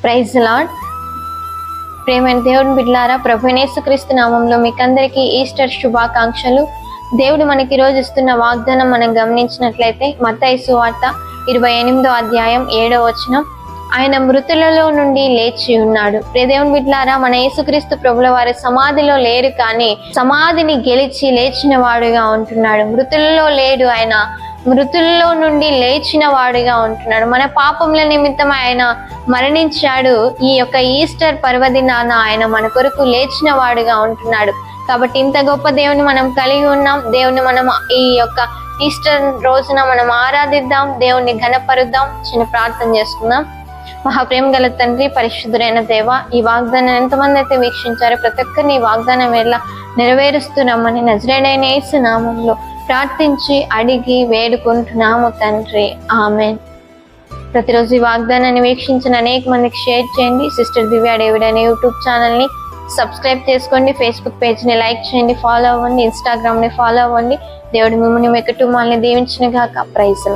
Praise lord. ప్రేమైన దేవుని బిడ్డలారా, ప్రభువైన యేసుక్రీస్తు నామంలో మీకందరికీ ఈస్టర్ శుభాకాంక్షలు. దేవుడు మనకి ఈరోజు ఇస్తున్న వాగ్దానం మనం గమనించినట్లయితే మత్తయి సువార్త 28వ అధ్యాయం 7వ వచనం, ఆయన మృతులలో నుండి లేచి ఉన్నాడు. దేవుని బిడ్డలారా, మన యేసుక్రీస్తు ప్రభుల వారి సమాధిలో లేరు, కానీ సమాధిని గెలిచి లేచిన వాడుగా ఉంటున్నాడు. మృతులలో లేడు, ఆయన మృతుల్లో నుండి లేచిన వాడిగా ఉంటున్నాడు. మన పాపముల నిమిత్తం ఆయన మరణించాడు. ఈ యొక్క ఈస్టర్ పర్వదినాన ఆయన మన కొరకు లేచిన వాడిగా ఉంటున్నాడు. కాబట్టి ఇంత గొప్ప దేవుని మనం కలిగి ఉన్నాం. దేవుని మనం ఈ యొక్క ఈస్టర్ రోజున మనం ఆరాధిద్దాం, దేవుని ఘనపరుద్దాం. చిన్న ప్రార్థన చేసుకుందాం. మహాప్రేమ గల తండ్రి, పరిశుద్ధుడైన దేవ, ఈ వాగ్దానం ఎంతమంది అయితే వీక్షించారో ప్రతి ఒక్కరిని ఈ వాగ్దానం ఎలా నెరవేరుస్తున్నామని నజరేయుడైన యేసు నామంలో ప్రార్థించి అడిగి వేడుకుంటున్నాము తండ్రి, ఆమెన్. ప్రతిరోజు ఈ వాగ్దానాన్ని వీక్షించిన అనేక మందికి షేర్ చేయండి. సిస్టర్ దివ్య డేవిడ్ అనే యూట్యూబ్ ఛానల్ని సబ్స్క్రైబ్ చేసుకోండి. ఫేస్బుక్ పేజ్ని లైక్ చేయండి, ఫాలో అవ్వండి. ఇన్స్టాగ్రామ్ని ఫాలో అవ్వండి. దేవుడు మిమ్మల్ని మీ కుటుంబాన్ని దీవించిన గాక. ప్రైజ్.